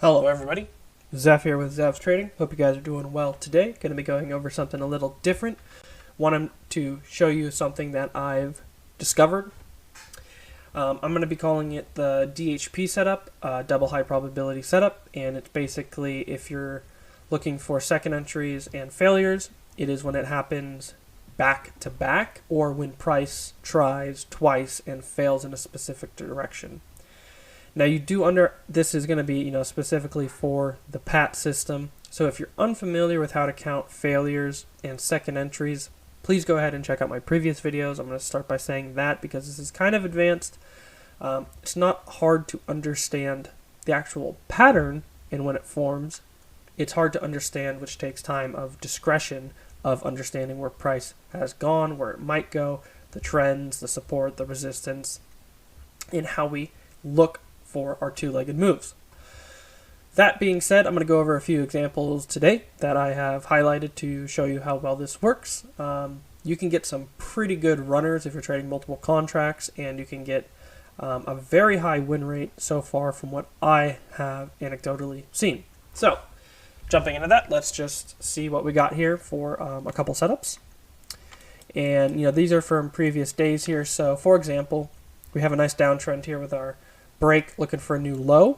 Hello everybody, Zeff here with ZeffsTrading. Hope you guys are doing well today. Going to be going over something a little different. Wanted to show you something that I've discovered. I'm going to be calling it the DHP setup, double high probability setup, and it's basically if you're looking for second entries and failures, it is when it happens back to back or when price tries twice and fails in a specific direction. Now this is going to be, specifically for the PAT system. So if you're unfamiliar with how to count failures and second entries, please go ahead and check out my previous videos. I'm going to start by saying that because this is kind of advanced. It's not hard to understand the actual pattern and when it forms. It's hard to understand, which takes time of discretion of understanding where price has gone, where it might go, the trends, the support, the resistance, and how we look for our two-legged moves. That being said, I'm going to go over a few examples today that I have highlighted to show you how well this works. You can get some pretty good runners if you're trading multiple contracts, and you can get a very high win rate so far from what I have anecdotally seen. So, jumping into that, let's just see what we got here for a couple setups. And these are from previous days here. So, for example, we have a nice downtrend here with our break, looking for a new low.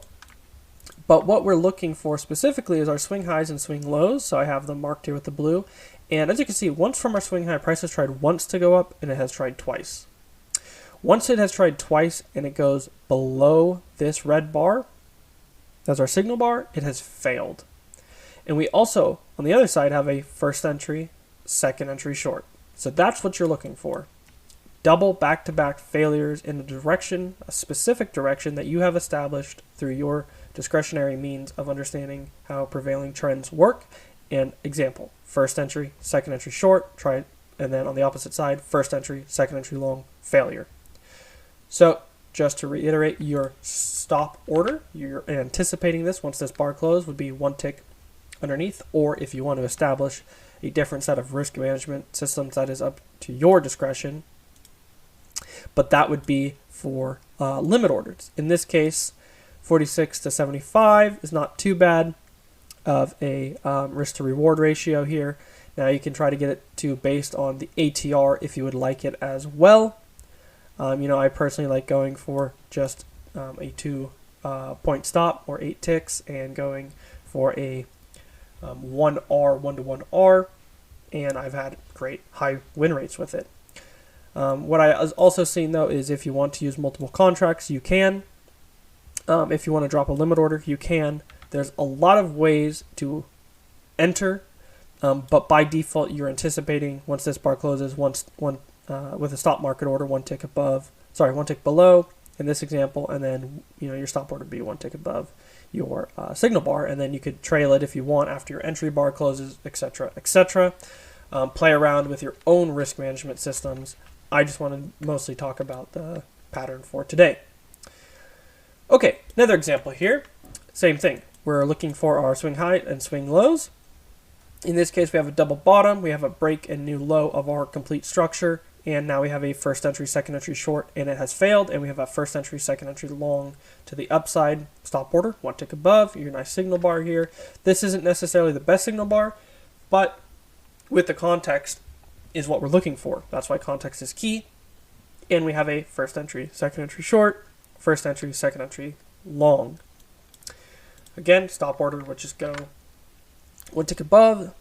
But what we're looking for specifically is our swing highs and swing lows. So I have them marked here with the blue. And as you can see, once from our swing high, price has tried once to go up and it has tried twice. Once it has tried twice and it goes below this red bar, that's our signal bar, it has failed. And we also, on the other side, have a first entry, second entry short. So that's what you're looking for. Double back-to-back failures in a specific direction that you have established through your discretionary means of understanding how prevailing trends work. And example, first entry, second entry short, try it, and then on the opposite side, first entry, second entry long, failure. So just to reiterate, your stop order, you're anticipating this once this bar closed would be one tick underneath, or if you want to establish a different set of risk management systems, that is up to your discretion. But that would be for limit orders. In this case, 46 to 75 is not too bad of a risk to reward ratio here. Now you can try to get it to based on the ATR if you would like it as well. I personally like going for just a 2-point stop or 8 ticks and going for a 1R, 1-to-1R, and I've had great high win rates with it. What I was also seeing though is if you want to use multiple contracts, you can. If you want to drop a limit order, you can. There's a lot of ways to enter, but by default, you're anticipating once this bar closes, with a stop market order, one tick below in this example, and then your stop order would be one tick above your signal bar, and then you could trail it if you want after your entry bar closes, etc., etc. Play around with your own risk management systems. I just want to mostly talk about the pattern for today. Okay, another example here. Same thing. We're looking for our swing high and swing lows. In this case, we have a double bottom. We have a break and new low of our complete structure. And now we have a first entry, second entry short, and it has failed. And we have a first entry, second entry long to the upside. Stop order, one tick above. Your nice signal bar here. This isn't necessarily the best signal bar, but with the context is what we're looking for. That's why context is key. And we have a first entry, second entry short, first entry, second entry long. Again, stop order would just go one tick above.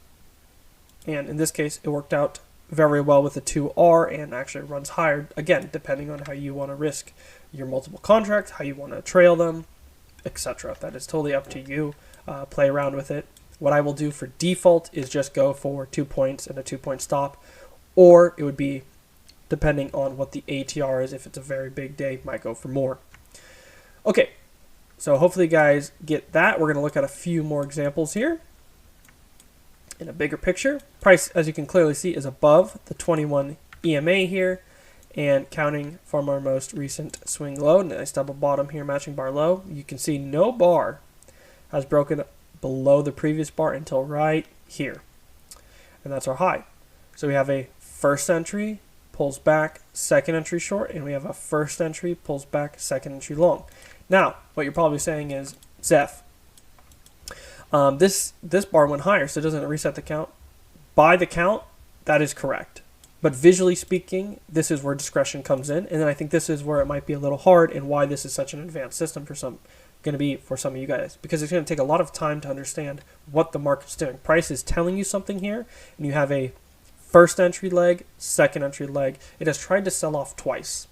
And in this case, it worked out very well with the 2R and actually runs higher, again, depending on how you want to risk your multiple contracts, how you want to trail them, etc. That is totally up to you. Play around with it. What I will do for default is just go for 2 points and a 2-point stop, or it would be, depending on what the ATR is, if it's a very big day, might go for more. Okay, so hopefully you guys get that. We're going to look at a few more examples here. In a bigger picture, price, as you can clearly see, is above the 21 EMA here, and counting from our most recent swing low, nice double bottom here, matching bar low, you can see no bar has broken below the previous bar until right here, and that's our high. So we have a first entry, pulls back, second entry short, and we have a first entry, pulls back, second entry long. Now, what you're probably saying is, Zeff, This bar went higher, so it doesn't reset the count. By the count, that is correct. But visually speaking, this is where discretion comes in, and then I think this is where it might be a little hard, and why this is such an advanced system for some of you guys, because it's going to take a lot of time to understand what the market's doing. Price is telling you something here, and you have a first entry leg, second entry leg. It has tried to sell off twice,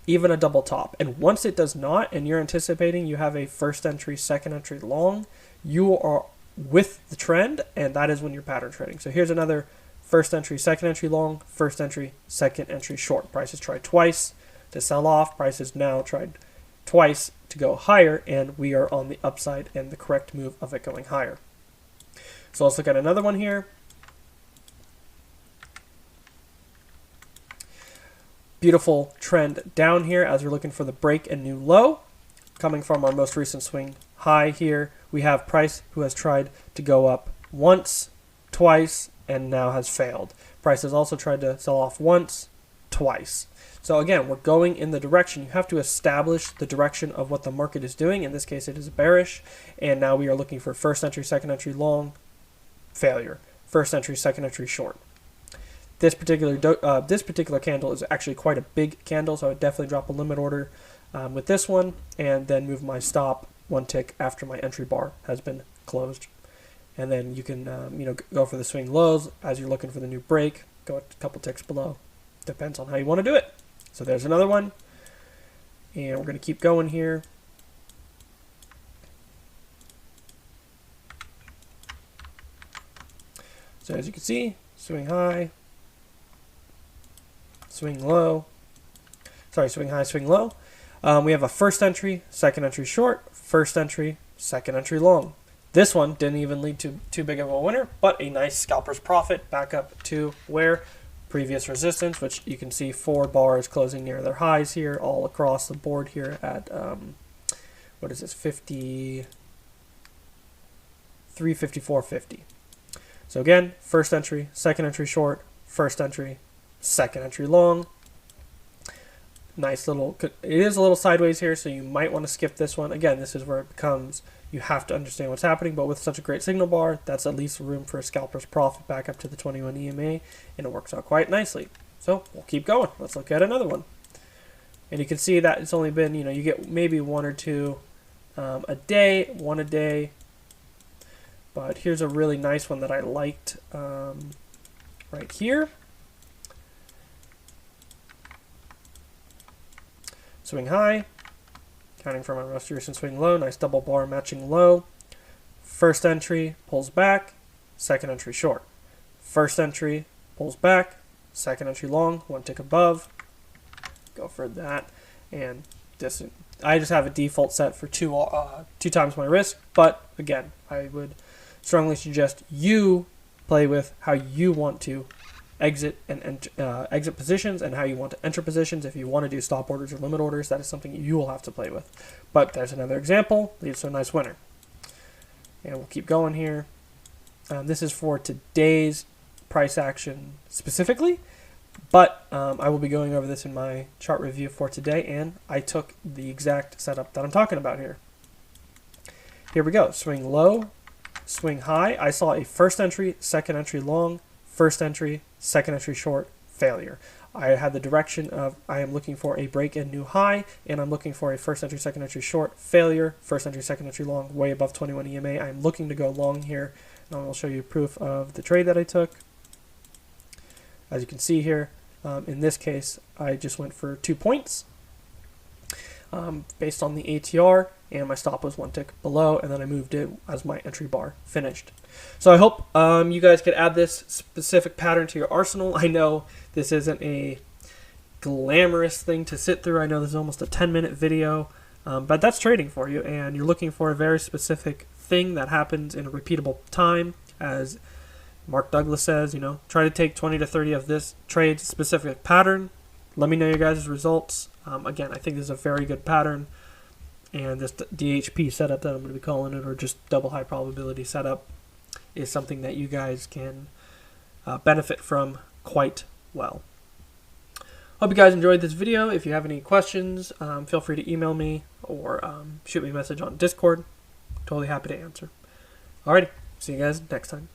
even a double top, and once it does not, and you're anticipating you have a first entry, second entry long, you are with the trend, and that is when you're pattern trading. So here's another first entry, second entry long, first entry, second entry short. Price has tried twice to sell off. Price has now tried twice to go higher, and we are on the upside and the correct move of it going higher. So let's look at another one here. Beautiful trend down here as we're looking for the break and new low. Coming from our most recent swing high here, we have price who has tried to go up once, twice, and now has failed. Price has also tried to sell off once, twice. So again, we're going in the direction. You have to establish the direction of what the market is doing. In this case, it is bearish, and now we are looking for first entry, second entry long, failure. First entry, second entry short. This particular candle is actually quite a big candle, so I would definitely drop a limit order with this one, and then move my stop one tick after my entry bar has been closed. And then you can go for the swing lows as you're looking for the new break. Go a couple ticks below. Depends on how you want to do it. So there's another one, and we're going to keep going here. So as you can see, swing high, swing low. Sorry, swing high, swing low. We have a first entry, second entry short, first entry, second entry long. This one didn't even lead to too big of a winner, but a nice scalper's profit back up to where previous resistance, which you can see 4 bars closing near their highs here, all across the board here at, what is this, 354.50. So again, first entry, second entry short, first entry, second entry long. Nice little, it is a little sideways here, so you might want to skip this one. Again, this is where it becomes, you have to understand what's happening, but with such a great signal bar, that's at least room for a scalper's profit back up to the 21 EMA, and it works out quite nicely. So we'll keep going. Let's look at another one. And you can see that it's only been, you get maybe 1 or 2 a day, 1 a day. But here's a really nice one that I liked right here. Swing high, counting from our most recent swing low, nice double bar matching low. First entry pulls back, second entry short. First entry pulls back, second entry long, 1 tick above. Go for that. And this, I just have a default set for 2 times my risk, but again, I would strongly suggest you play with how you want to exit and exit positions and how you want to enter positions. If you want to do stop orders or limit orders, that is something you will have to play with. But there's another example, leads to a nice winner. And we'll keep going here. This is for today's price action specifically, but I will be going over this in my chart review for today, and I took the exact setup that I'm talking about here. Here we go, swing low, swing high. I saw a first entry, second entry long, first entry, second entry short, failure. I had the direction of I am looking for a break and new high, and I'm looking for a first entry, second entry short, failure, first entry, second entry long, way above 21 EMA. I'm looking to go long here, and I will show you proof of the trade that I took. As you can see here, in this case, I just went for 2 points based on the ATR, and my stop was 1 tick below, and then I moved it as my entry bar finished. So I hope you guys could add this specific pattern to your arsenal. I know this isn't a glamorous thing to sit through. I know this is almost a 10-minute video, but that's trading for you, and you're looking for a very specific thing that happens in a repeatable time. As Mark Douglas says, try to take 20 to 30 of this trade specific pattern. Let me know your guys' results. Again, I think this is a very good pattern, and this DHP setup that I'm going to be calling it, or just double high probability setup, is something that you guys can benefit from quite well. Hope you guys enjoyed this video. If you have any questions, feel free to email me or shoot me a message on Discord. Totally happy to answer. Alrighty, see you guys next time.